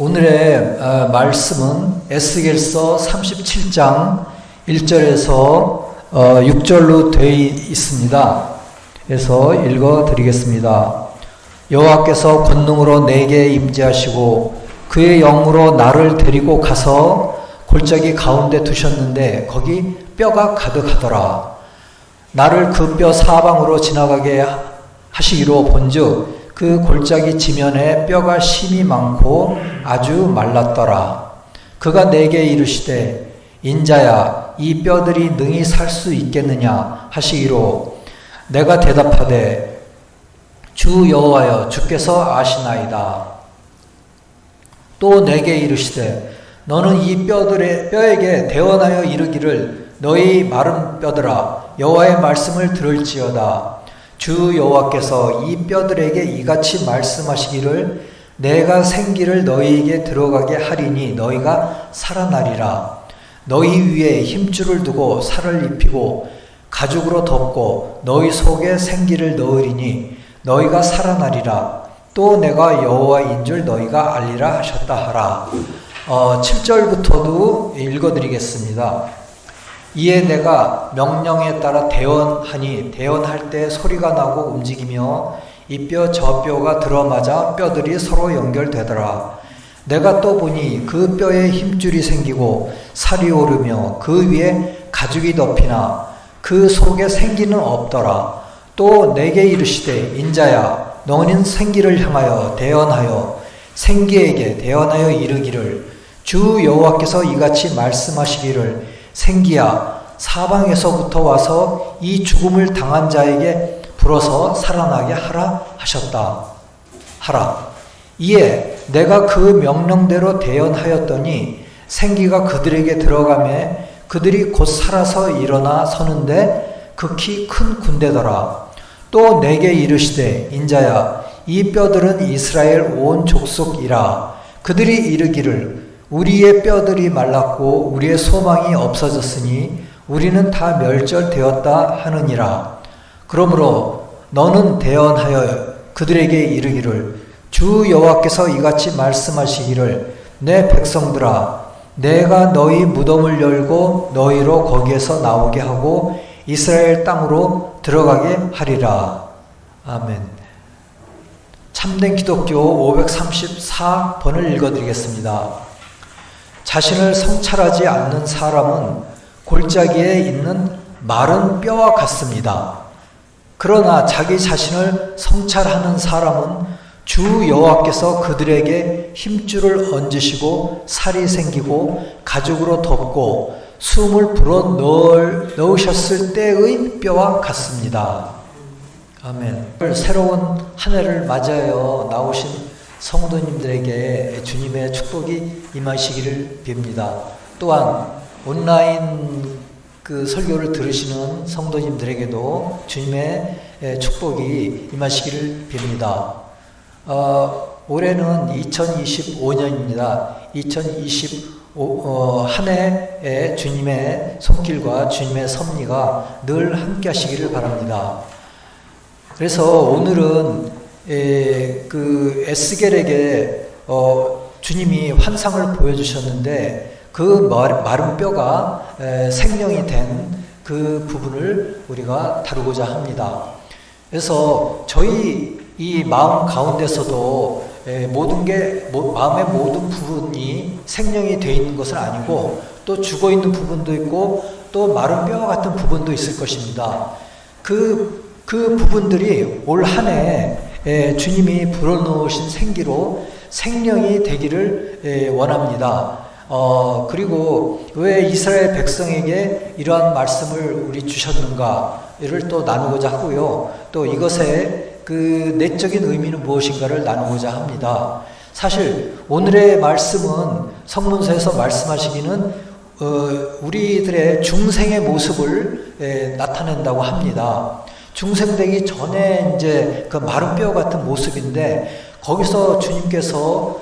오늘의 말씀은 에스겔서 37장 1절에서 6절로 되어 있습니다. 그래서 읽어 드리겠습니다. 여호와께서 권능으로 내게 임재하시고 그의 영으로 나를 데리고 가서 골짜기 가운데 두셨는데 거기 뼈가 가득하더라. 나를 그 뼈 사방으로 지나가게 하시기로 본즉 그 골짜기 지면에 뼈가 심이 많고 아주 말랐더라. 그가 내게 이르시되 인자야 이 뼈들이 능히 살 수 있겠느냐 하시기로 내가 대답하되 주 여호와여 주께서 아시나이다. 또 내게 이르시되 너는 이 뼈에게 대언하여 이르기를 너희 마른 뼈들아 여호와의 말씀을 들을지어다. 주 여호와께서 이 뼈들에게 이같이 말씀하시기를 내가 생기를 너희에게 들어가게 하리니 너희가 살아나리라. 너희 위에 힘줄을 두고 살을 입히고 가죽으로 덮고 너희 속에 생기를 넣으리니 너희가 살아나리라. 또 내가 여호와인 줄 너희가 알리라 하셨다 하라. 7절부터도 읽어드리겠습니다. 이에 내가 명령에 따라 대언하니 대언할 때 소리가 나고 움직이며 이 뼈 저 뼈가 들어맞아 뼈들이 서로 연결되더라. 내가 또 보니 그 뼈에 힘줄이 생기고 살이 오르며 그 위에 가죽이 덮이나 그 속에 생기는 없더라. 또 내게 이르시되 인자야 너는 생기를 향하여 대언하여 생기에게 대언하여 이르기를 주 여호와께서 이같이 말씀하시기를 생기야 사방에서부터 와서 이 죽음을 당한 자에게 불어서 살아나게 하라 하셨다 하라. 이에 내가 그 명령대로 대언하였더니 생기가 그들에게 들어가매 그들이 곧 살아서 일어나 서는데 극히 큰 군대더라. 또 내게 이르시되 인자야 이 뼈들은 이스라엘 온 족속이라. 그들이 이르기를 우리의 뼈들이 말랐고 우리의 소망이 없어졌으니 우리는 다 멸절되었다 하느니라. 그러므로 너는 대언하여 그들에게 이르기를 주 여호와께서 이같이 말씀하시기를 내 백성들아 내가 너희 무덤을 열고 너희로 거기에서 나오게 하고 이스라엘 땅으로 들어가게 하리라. 아멘. 참된 기독교 534번을 읽어드리겠습니다. 자신을 성찰하지 않는 사람은 골짜기에 있는 마른 뼈와 같습니다. 그러나 자기 자신을 성찰하는 사람은 주 여호와께서 그들에게 힘줄을 얹으시고 살이 생기고 가죽으로 덮고 숨을 불어 넣으셨을 때의 뼈와 같습니다. 아멘. 새로운 한 해를 맞이하여 나오신 성도님들에게 주님의 축복이 임하시기를 빕니다. 또한 온라인 설교를 들으시는 성도님들에게도 주님의 축복이 임하시기를 빕니다. 올해는 2025년입니다. 2025 한 해에 주님의 손길과 주님의 섭리가 늘 함께 하시기를 바랍니다. 그래서 오늘은 에스겔에게 주님이 환상을 보여주셨는데 그 마른 뼈가 생명이 된 그 부분을 우리가 다루고자 합니다. 그래서 저희 이 마음 가운데서도 마음의 모든 부분이 생명이 되어 있는 것은 아니고 또 죽어 있는 부분도 있고 또 마른 뼈와 같은 부분도 있을 것입니다. 그 부분들이 올 한 해 주님이 불어넣으신 생기로 생명이 되기를 원합니다. 그리고 왜 이스라엘 백성에게 이러한 말씀을 우리 주셨는가를 또 나누고자 하고요. 또 이것의 그 내적인 의미는 무엇인가를 나누고자 합니다. 사실 오늘의 말씀은 성문서에서 말씀하시기는 우리들의 중생의 모습을 나타낸다고 합니다. 중생되기 전에 이제 그 마른 뼈 같은 모습인데 거기서 주님께서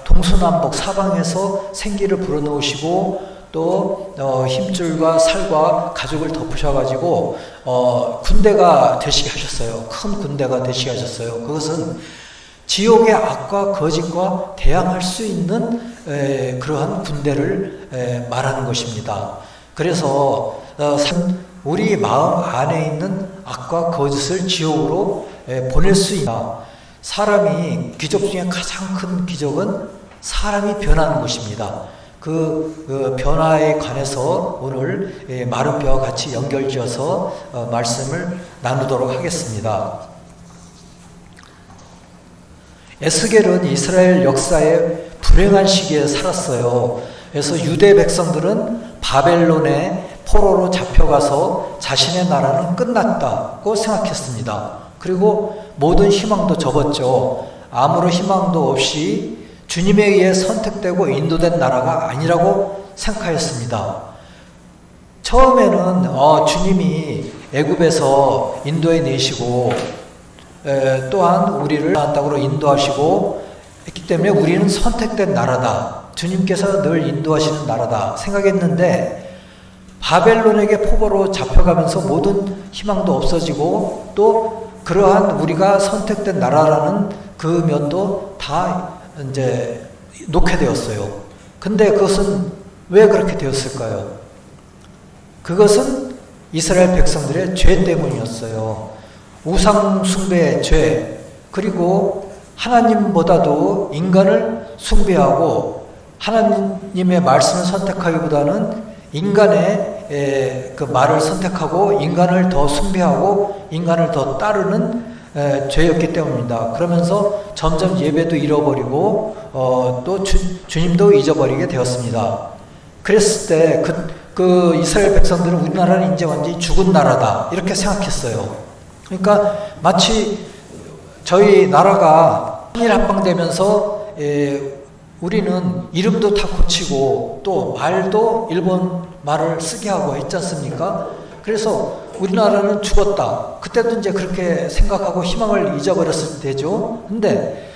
동서남북 사방에서 생기를 불어넣으시고 또 힘줄과 살과 가죽을 덮으셔가지고 군대가 되시게 하셨어요. 큰 군대가 되시게 하셨어요. 그것은 지옥의 악과 거짓과 대항할 수 있는 그러한 군대를 말하는 것입니다. 그래서 우리 마음 안에 있는 악과 거짓을 지옥으로 보낼 수 있다. 사람이 기적 중에 가장 큰 기적은 사람이 변하는 것입니다. 그 변화에 관해서 오늘 마른 뼈와 같이 연결지어서 말씀을 나누도록 하겠습니다. 에스겔은 이스라엘 역사의 불행한 시기에 살았어요. 그래서 유대 백성들은 바벨론의 포로로 잡혀가서 자신의 나라는 끝났다고 생각했습니다. 그리고 모든 희망도 접었죠. 아무런 희망도 없이 주님에 의해 선택되고 인도된 나라가 아니라고 생각하였습니다. 처음에는 주님이 애굽에서 인도해 내시고 또한 우리를 땅으로 인도하시고 했기 때문에 우리는 선택된 나라다. 주님께서 늘 인도하시는 나라다 생각했는데 바벨론에게 포로로 잡혀가면서 모든 희망도 없어지고 또 그러한 우리가 선택된 나라라는 그 면도 다 이제 놓게 되었어요. 근데 그것은 왜 그렇게 되었을까요? 그것은 이스라엘 백성들의 죄 때문이었어요. 우상 숭배의 죄, 그리고 하나님보다도 인간을 숭배하고 하나님의 말씀을 선택하기보다는 인간의 그 말을 선택하고 인간을 더 숭배하고 인간을 더 따르는 죄였기 때문입니다. 그러면서 점점 예배도 잃어버리고 또 주님도 잊어버리게 되었습니다. 그랬을 때 그 이스라엘 백성들은 우리나라는 이제 완전히 죽은 나라다 이렇게 생각했어요. 그러니까 마치 저희 나라가 한일합방되면서 우리는 이름도 다 고치고 또 말도 일본 말을 쓰게 하고 했지 않습니까? 그래서 우리나라는 죽었다. 그때도 이제 그렇게 생각하고 희망을 잊어버렸을 때죠. 근데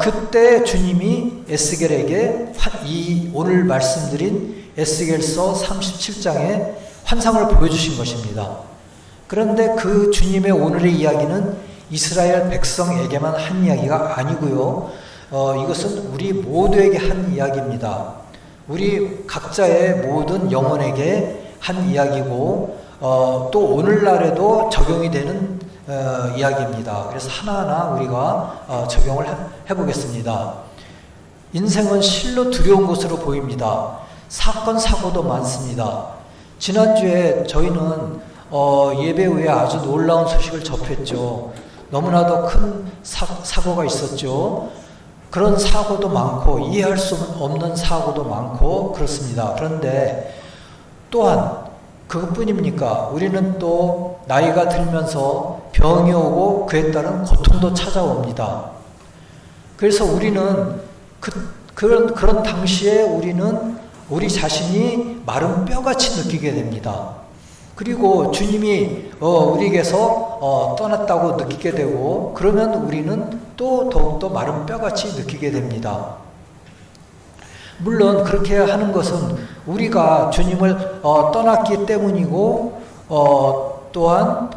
그때 주님이 에스겔에게 오늘 말씀드린 에스겔서 37장의 환상을 보여주신 것입니다. 그런데 그 주님의 오늘의 이야기는 이스라엘 백성에게만 한 이야기가 아니고요. 이것은 우리 모두에게 한 이야기입니다. 우리 각자의 모든 영혼에게 한 이야기고 또 오늘날에도 적용이 되는 이야기입니다. 그래서 하나하나 우리가 적용을 해보겠습니다. 인생은 실로 두려운 것으로 보입니다. 사건 사고도 많습니다. 지난주에 저희는 예배 후에 아주 놀라운 소식을 접했죠. 너무나도 큰 사고가 있었죠. 그런 사고도 많고 이해할 수 없는 사고도 많고 그렇습니다. 그런데 또한 그것뿐입니까? 우리는 또 나이가 들면서 병이 오고 그에 따른 고통도 찾아옵니다. 그래서 우리는 그런 당시에 우리는 우리 자신이 마른 뼈같이 느끼게 됩니다. 그리고 주님이 우리에게서 떠났다고 느끼게 되고 그러면 우리는 또 더욱더 마른 뼈같이 느끼게 됩니다. 물론 그렇게 하는 것은 우리가 주님을 떠났기 때문이고 또한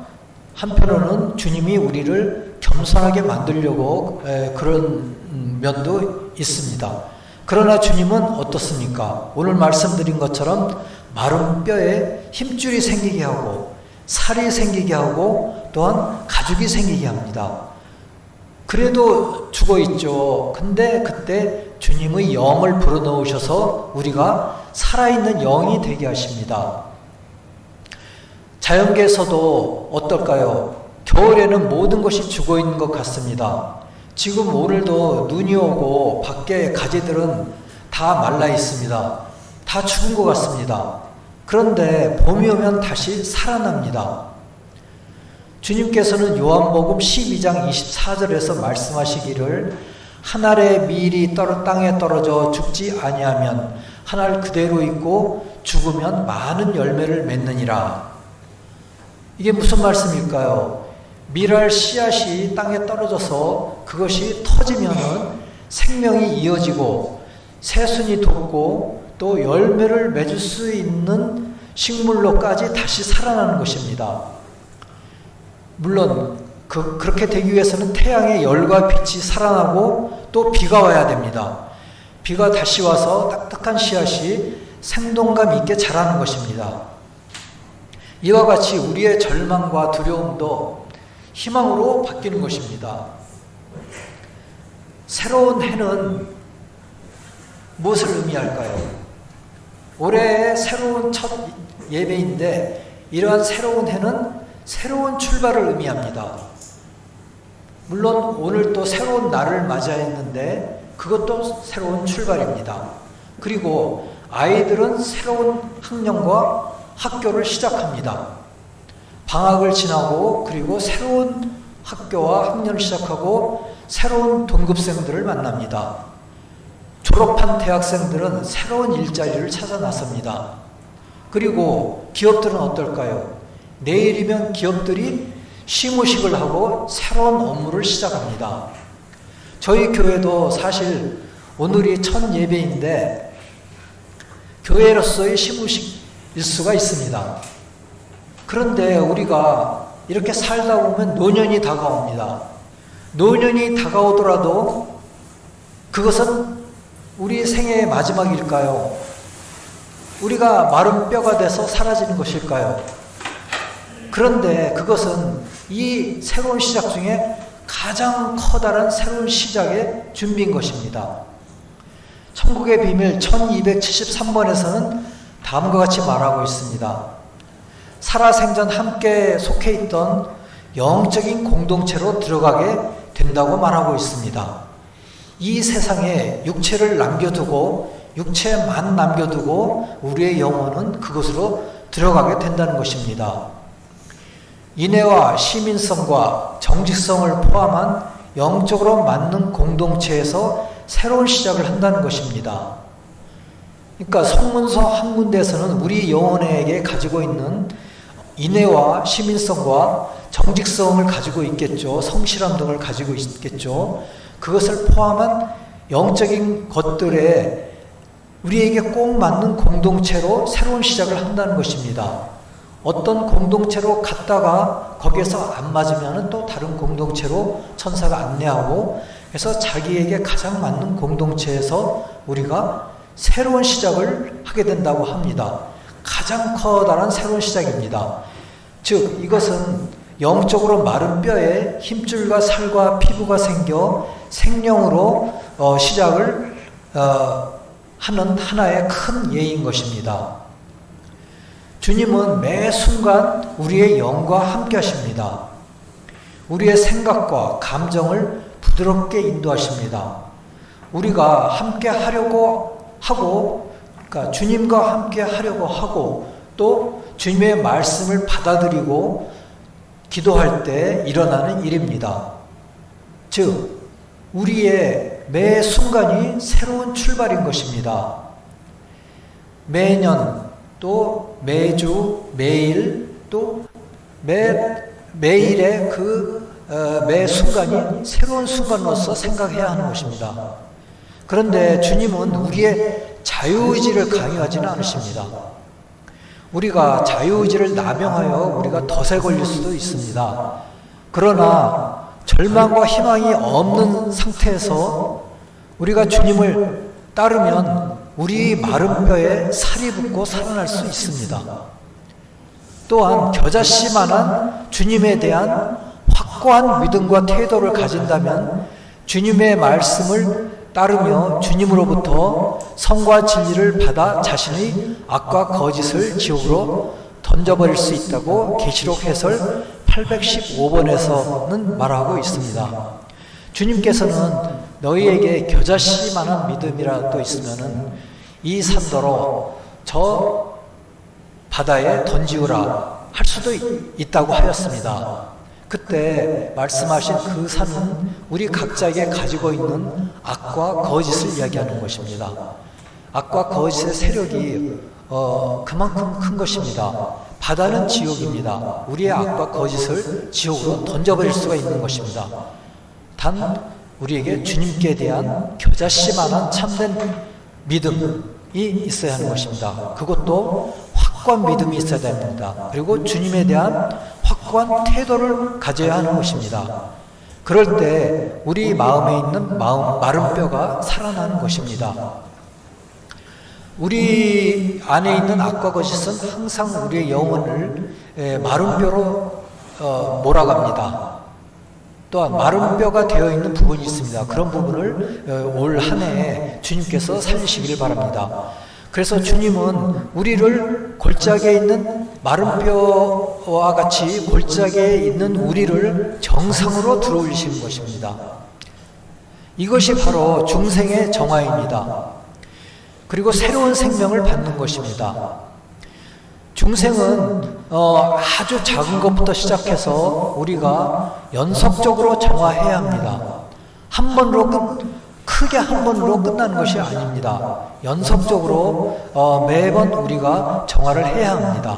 한편으로는 주님이 우리를 겸손하게 만들려고 그런 면도 있습니다. 그러나 주님은 어떻습니까? 오늘 말씀드린 것처럼 마른 뼈에 힘줄이 생기게 하고 살이 생기게 하고 또한 가죽이 생기게 합니다. 그래도 죽어있죠. 근데 그때 주님의 영을 불어넣으셔서 우리가 살아있는 영이 되게 하십니다. 자연계에서도 어떨까요? 겨울에는 모든 것이 죽어있는 것 같습니다. 지금 오늘도 눈이 오고 밖에 가지들은 다 말라 있습니다. 다 죽은 것 같습니다. 그런데 봄이 오면 다시 살아납니다. 주님께서는 요한복음 12장 24절에서 말씀하시기를 한 알의 밀이 땅에 떨어져 죽지 아니하면 한 알 그대로 있고 죽으면 많은 열매를 맺느니라. 이게 무슨 말씀일까요? 밀알 씨앗이 땅에 떨어져서 그것이 터지면은 생명이 이어지고 새순이 돋고 또 열매를 맺을 수 있는 식물로까지 다시 살아나는 것입니다. 물론 그렇게 되기 위해서는 태양의 열과 빛이 살아나고 또 비가 와야 됩니다. 비가 다시 와서 딱딱한 씨앗이 생동감 있게 자라는 것입니다. 이와 같이 우리의 절망과 두려움도 희망으로 바뀌는 것입니다. 새로운 해는 무엇을 의미할까요? 올해의 새로운 첫 예배인데 이러한 새로운 해는 새로운 출발을 의미합니다. 물론 오늘 또 새로운 날을 맞이했는데 그것도 새로운 출발입니다. 그리고 아이들은 새로운 학년과 학교를 시작합니다. 방학을 지나고 그리고 새로운 학교와 학년을 시작하고 새로운 동급생들을 만납니다. 졸업한 대학생들은 새로운 일자리를 찾아 나섭니다. 그리고 기업들은 어떨까요? 내일이면 기업들이 시무식을 하고 새로운 업무를 시작합니다. 저희 교회도 사실 오늘이 첫 예배인데 교회로서의 시무식일 수가 있습니다. 그런데 우리가 이렇게 살다 보면 노년이 다가옵니다. 노년이 다가오더라도 그것은 우리 생애의 마지막일까요? 우리가 마른 뼈가 돼서 사라지는 것일까요? 그런데 그것은 이 새로운 시작 중에 가장 커다란 새로운 시작의 준비인 것입니다. 천국의 비밀 1273번에서는 다음과 같이 말하고 있습니다. 살아생전 함께 속해 있던 영적인 공동체로 들어가게 된다고 말하고 있습니다. 이 세상에 육체를 남겨두고 육체만 남겨두고 우리의 영혼은 그곳으로 들어가게 된다는 것입니다. 인애와 시민성과 정직성을 포함한 영적으로 맞는 공동체에서 새로운 시작을 한다는 것입니다. 그러니까 성문서 한 군데에서는 우리 영혼에게 가지고 있는 인애와 시민성과 정직성을 가지고 있겠죠. 성실함 등을 가지고 있겠죠. 그것을 포함한 영적인 것들에 우리에게 꼭 맞는 공동체로 새로운 시작을 한다는 것입니다. 어떤 공동체로 갔다가 거기에서 안 맞으면 또 다른 공동체로 천사가 안내하고 그래서 자기에게 가장 맞는 공동체에서 우리가 새로운 시작을 하게 된다고 합니다. 가장 커다란 새로운 시작입니다. 즉 이것은 영적으로 마른 뼈에 힘줄과 살과 피부가 생겨 생명으로 시작을 하는 하나의 큰 예인 것입니다. 주님은 매 순간 우리의 영과 함께 하십니다. 우리의 생각과 감정을 부드럽게 인도하십니다. 우리가 함께 하려고 하고, 그러니까 주님과 함께 하려고 하고, 또 주님의 말씀을 받아들이고 기도할 때 일어나는 일입니다. 즉, 우리의 매 순간이 새로운 출발인 것입니다. 매년, 또 매주, 매일, 또 매일의 매 순간이 새로운 순간으로서 생각해야 하는 것입니다. 그런데 주님은 우리의 자유의지를 강요하지는 않으십니다. 우리가 자유의지를 남용하여 우리가 덫에 걸릴 수도 있습니다. 그러나 절망과 희망이 없는 상태에서 우리가 주님을 따르면 우리 마른 뼈에 살이 붙고 살아날 수 있습니다. 또한 겨자씨만한 주님에 대한 확고한 믿음과 태도를 가진다면 주님의 말씀을 따르며 주님으로부터 성과 진리를 받아 자신의 악과 거짓을 지옥으로 던져버릴 수 있다고 계시록 해설 815번에서는 말하고 있습니다. 주님께서는 너희에게 겨자씨만한 믿음이라도 있으면은 이 산더러 저 바다에 던지우라 할 수도 있다고 하였습니다. 그때 말씀하신 그 산은 우리 각자에게 가지고 있는 악과 거짓을 이야기하는 것입니다. 악과 거짓의 세력이 그만큼 큰 것입니다. 바다는 지옥입니다. 우리의 악과 거짓을 지옥으로 던져버릴 수가 있는 것입니다. 단 우리에게 주님께 대한 겨자씨만한 참된 믿음이 있어야 하는 것입니다. 그것도 확고한 믿음이 있어야 됩니다. 그리고 주님에 대한 확고한 태도를 가져야 하는 것입니다. 그럴 때 우리 마음에 있는 마른 뼈가 살아나는 것입니다. 우리 안에 있는 악과 거짓은 항상 우리의 영혼을 마른 뼈로 몰아갑니다. 또한 마른 뼈가 되어 있는 부분이 있습니다. 그런 부분을 올 한 해에 주님께서 살리시기를 바랍니다. 그래서 주님은 우리를 골짜기에 있는 마른 뼈와 같이 골짜기에 있는 우리를 정상으로 들어올리시는 것입니다. 이것이 바로 중생의 정화입니다. 그리고 새로운 생명을 받는 것입니다. 중생은 아주 작은 것부터 시작해서 우리가 연속적으로 정화해야 합니다. 크게 한 번으로 끝나는 것이 아닙니다. 연속적으로 매번 우리가 정화를 해야 합니다.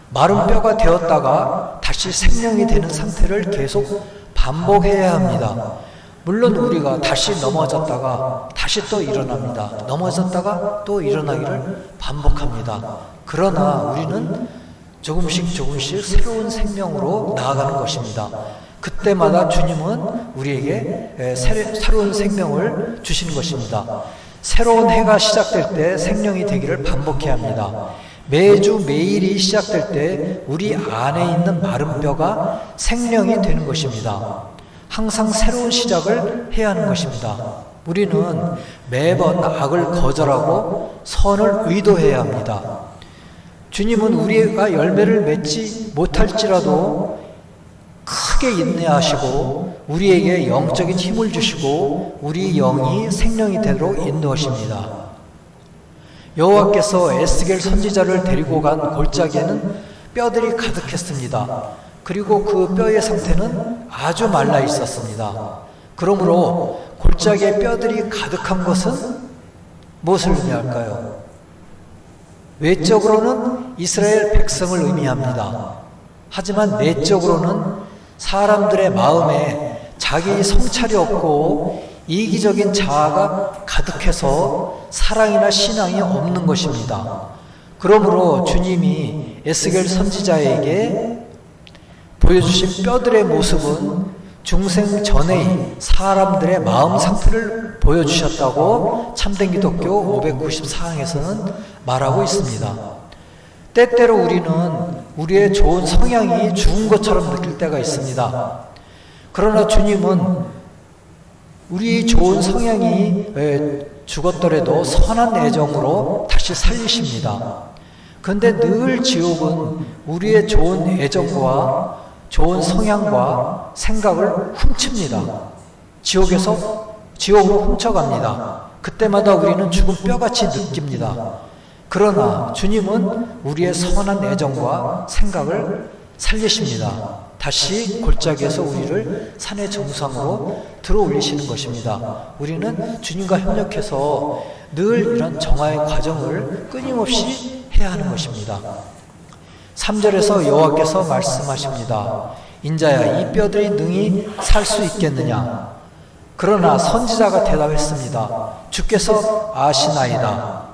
마른 뼈가 되었다가 다시 생명이 되는 상태를 계속 반복해야 합니다. 물론 우리가 다시 넘어졌다가 다시 또 일어납니다. 넘어졌다가 또 일어나기를 반복합니다. 그러나 우리는 조금씩 새로운 생명으로 나아가는 것입니다. 그때마다 주님은 우리에게 새로운 생명을 주시는 것입니다. 새로운 해가 시작될 때 생명이 되기를 반복해야 합니다. 매주 매일이 시작될 때 우리 안에 있는 마른 뼈가 생명이 되는 것입니다. 항상 새로운 시작을 해야 하는 것입니다. 우리는 매번 악을 거절하고 선을 의도해야 합니다. 주님은 우리가 열매를 맺지 못할지라도 크게 인내하시고 우리에게 영적인 힘을 주시고 우리 영이 생명이 되도록 인도하십니다. 여호와께서 에스겔 선지자를 데리고 간 골짜기에는 뼈들이 가득했습니다. 그리고 그 뼈의 상태는 아주 말라 있었습니다. 그러므로 골짜기에 뼈들이 가득한 것은 무엇을 의미할까요? 외적으로는 이스라엘 백성을 의미합니다. 하지만 내적으로는 사람들의 마음에 자기 성찰이 없고 이기적인 자아가 가득해서 사랑이나 신앙이 없는 것입니다. 그러므로 주님이 에스겔 선지자에게 보여주신 뼈들의 모습은 중생 전의 사람들의 마음 상태를 보여주셨다고 참된 기독교 594항에서는 말하고 있습니다. 때때로 우리는 우리의 좋은 성향이 죽은 것처럼 느낄 때가 있습니다. 그러나 주님은 우리 좋은 성향이 죽었더라도 선한 애정으로 다시 살리십니다. 그런데 늘 지옥은 우리의 좋은 애정과 좋은 성향과 생각을 훔칩니다. 지옥으로 훔쳐갑니다. 그때마다 우리는 죽은 뼈같이 느낍니다. 그러나 주님은 우리의 선한 애정과 생각을 살리십니다. 다시 골짜기에서 우리를 산의 정상으로 들어올리시는 것입니다. 우리는 주님과 협력해서 늘 이런 정화의 과정을 끊임없이 해야 하는 것입니다. 3절에서 여호와께서 말씀하십니다. 인자야, 이 뼈들이 능히 살 수 있겠느냐? 그러나 선지자가 대답했습니다. 주께서 아시나이다.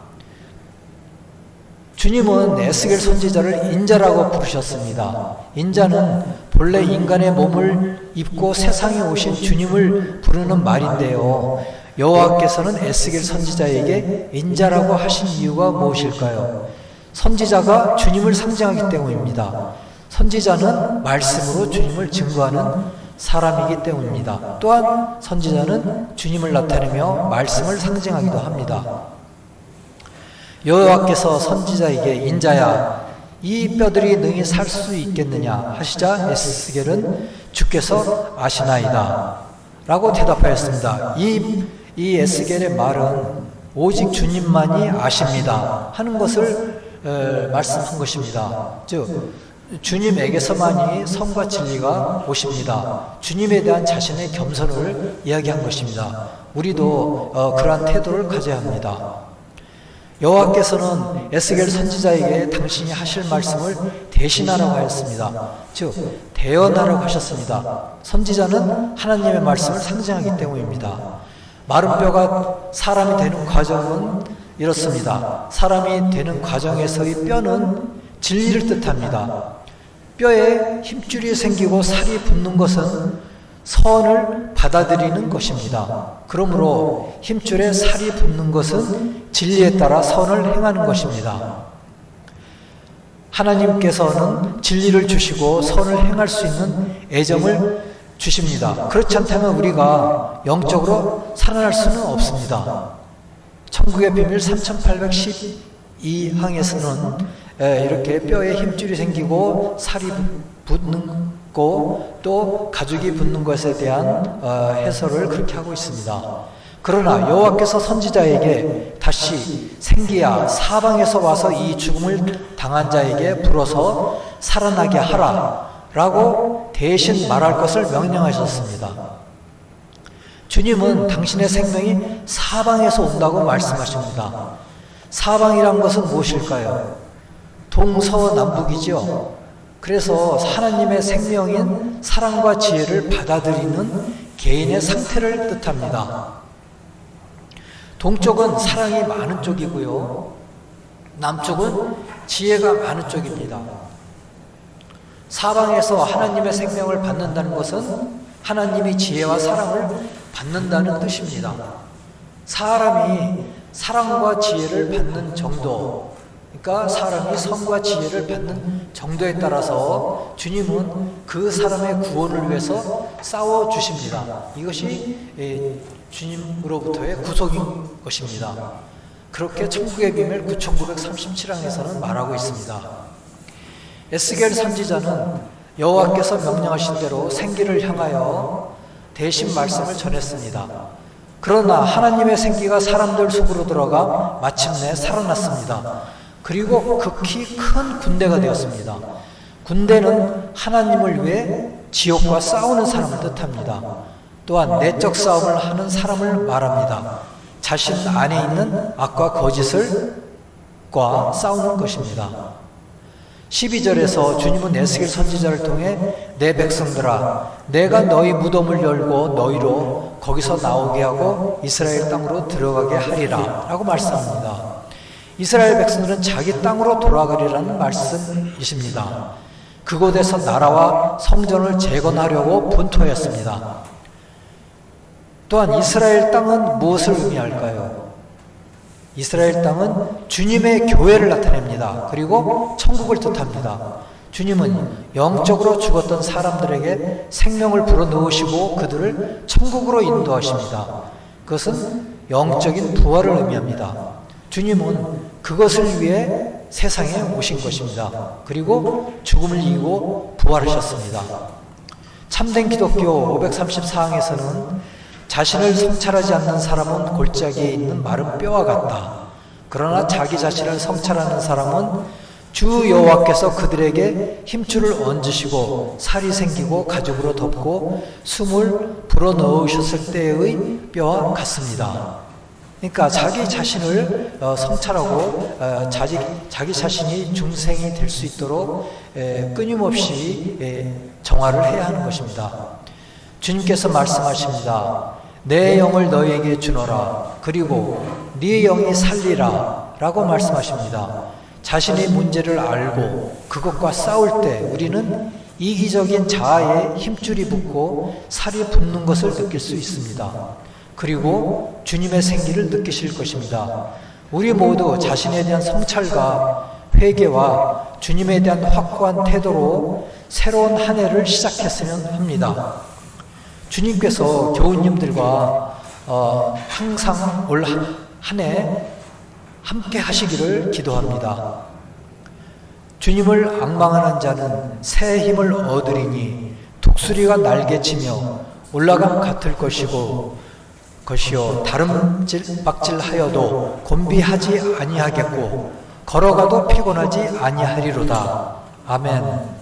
주님은 에스겔 선지자를 인자라고 부르셨습니다. 인자는 본래 인간의 몸을 입고 세상에 오신 주님을 부르는 말인데요. 여호와께서는 에스겔 선지자에게 인자라고 하신 이유가 무엇일까요? 선지자가 주님을 상징하기 때문입니다. 선지자는 말씀으로 주님을 증거하는 사람이기 때문입니다. 또한 선지자는 주님을 나타내며 말씀을 상징하기도 합니다. 여호와께서 선지자에게 인자야, 이 뼈들이 능히 살 수 있겠느냐 하시자 에스겔은 주께서 아시나이다 라고 대답하였습니다. 이 에스겔의 말은 오직 주님만이 아십니다 하는 것을 말씀한 것입니다. 즉 주님에게서만이 성과 진리가 오십니다. 주님에 대한 자신의 겸손을 이야기한 것입니다. 우리도 그러한 태도를 가져야 합니다. 여호와께서는 에스겔 선지자에게 당신이 하실 말씀을 대신하라고 하였습니다. 즉 대언하라고 하셨습니다. 선지자는 하나님의 말씀을 상징하기 때문입니다. 마른 뼈가 사람이 되는 과정은 이렇습니다. 사람이 되는 과정에서의 뼈는 진리를 뜻합니다. 뼈에 힘줄이 생기고 살이 붙는 것은 선을 받아들이는 것입니다. 그러므로 힘줄에 살이 붙는 것은 진리에 따라 선을 행하는 것입니다. 하나님께서는 진리를 주시고 선을 행할 수 있는 애정을 주십니다. 그렇지 않다면 우리가 영적으로 살아날 수는 없습니다. 천국의 비밀 3812항에서는 이렇게 뼈에 힘줄이 생기고 살이 붙는 거, 또 가죽이 붙는 것에 대한 해설을 그렇게 하고 있습니다. 그러나 여호와께서 선지자에게 다시 생기야 사방에서 와서 이 죽음을 당한 자에게 불어서 살아나게 하라 라고 대신 말할 것을 명령하셨습니다. 주님은 당신의 생명이 사방에서 온다고 말씀하십니다. 사방이란 것은 무엇일까요? 동서남북이죠. 그래서 하나님의 생명인 사랑과 지혜를 받아들이는 개인의 상태를 뜻합니다. 동쪽은 사랑이 많은 쪽이고요. 남쪽은 지혜가 많은 쪽입니다. 사방에서 하나님의 생명을 받는다는 것은 하나님의 지혜와 사랑을 받는다는 뜻입니다. 사람이 사랑과 지혜를 받는 정도, 그러니까 사람이 선과 지혜를 받는 정도에 따라서 주님은 그 사람의 구원을 위해서 싸워주십니다. 이것이 주님으로부터의 구속인 것입니다. 그렇게 천국의 비밀 9937항에서는 말하고 있습니다. 에스겔 선지자는 여호와께서 명령하신 대로 생기를 향하여 대신 말씀을 전했습니다. 그러나 하나님의 생기가 사람들 속으로 들어가 마침내 살아났습니다. 그리고 극히 큰 군대가 되었습니다. 군대는 하나님을 위해 지옥과 싸우는 사람을 뜻합니다. 또한 내적 싸움을 하는 사람을 말합니다. 자신 안에 있는 악과 거짓을과 싸우는 것입니다. 12절에서 주님은 에스겔 선지자를 통해 내 백성들아 내가 너희 무덤을 열고 너희로 거기서 나오게 하고 이스라엘 땅으로 들어가게 하리라 라고 말씀합니다. 이스라엘 백성들은 자기 땅으로 돌아가리라는 말씀이십니다. 그곳에서 나라와 성전을 재건하려고 분토했습니다. 또한 이스라엘 땅은 무엇을 의미할까요? 이스라엘 땅은 주님의 교회를 나타냅니다. 그리고 천국을 뜻합니다. 주님은 영적으로 죽었던 사람들에게 생명을 불어넣으시고 그들을 천국으로 인도하십니다. 그것은 영적인 부활을 의미합니다. 주님은 그것을 위해 세상에 오신 것입니다. 그리고 죽음을 이기고 부활하셨습니다. 참된 기독교 534항에서는 자신을 성찰하지 않는 사람은 골짜기에 있는 마른 뼈와 같다. 그러나 자기 자신을 성찰하는 사람은 주 여호와께서 그들에게 힘줄을 얹으시고 살이 생기고 가죽으로 덮고 숨을 불어넣으셨을 때의 뼈와 같습니다. 그러니까 자기 자신을 성찰하고 자기 자신이 중생이 될 수 있도록 끊임없이 정화를 해야 하는 것입니다. 주님께서 말씀하십니다. 내 영을 너희에게 주노라. 그리고 네 영이 살리라 라고 말씀하십니다. 자신의 문제를 알고 그것과 싸울 때 우리는 이기적인 자아에 힘줄이 붙고 살이 붙는 것을 느낄 수 있습니다. 그리고 주님의 생기를 느끼실 것입니다. 우리 모두 자신에 대한 성찰과 회개와 주님에 대한 확고한 태도로 새로운 한 해를 시작했으면 합니다. 주님께서 교우님들과 항상 올 한 해 함께 하시기를 기도합니다. 주님을 앙망하는 자는 새 힘을 얻으리니 독수리가 날개치며 올라감 같을 것이요 다름박질하여도 곤비하지 아니하겠고 걸어가도 피곤하지 아니하리로다. 아멘.